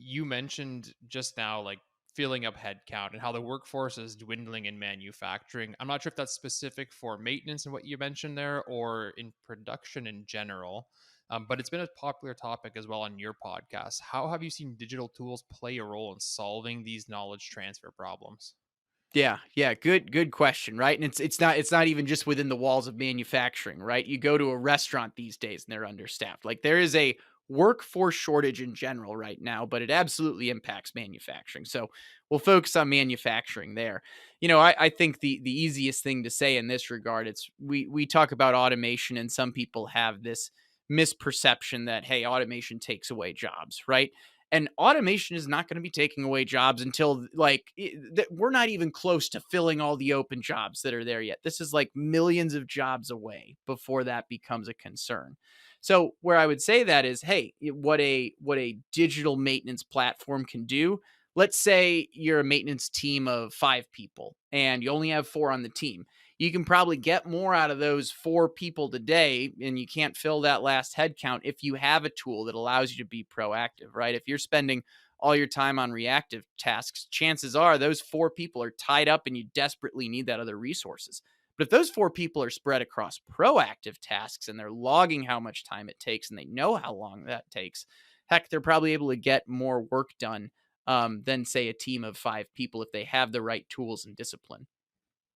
you mentioned just now, like filling up headcount and how the workforce is dwindling in manufacturing. I'm not sure if that's specific for maintenance and what you mentioned there or in production in general. But it's been a popular topic as well on your podcast. How have you seen digital tools play a role in solving these knowledge transfer problems? Yeah, yeah, good question, right? And it's not even just within the walls of manufacturing, right? You go to a restaurant these days and they're understaffed. Like there is a workforce shortage in general right now, but it absolutely impacts manufacturing. So we'll focus on manufacturing there. I think the easiest thing to say in this regard, it's we talk about automation and some people have this misperception that hey, automation takes away jobs, right? And automation is not going to be taking away jobs until we're not even close to filling all the open jobs that are there yet. This is like millions of jobs away before that becomes a concern. So where I would say that is, hey, what a digital maintenance platform can do. Let's say you're a maintenance team of 5 people and you only have 4 on the team. You can probably get more out of those 4 people today, and you can't fill that last head count if you have a tool that allows you to be proactive, right? If you're spending all your time on reactive tasks, chances are those 4 people are tied up and you desperately need that other resources. But if those 4 people are spread across proactive tasks and they're logging how much time it takes and they know how long that takes, heck, they're probably able to get more work done than, say, a team of 5 people if they have the right tools and discipline.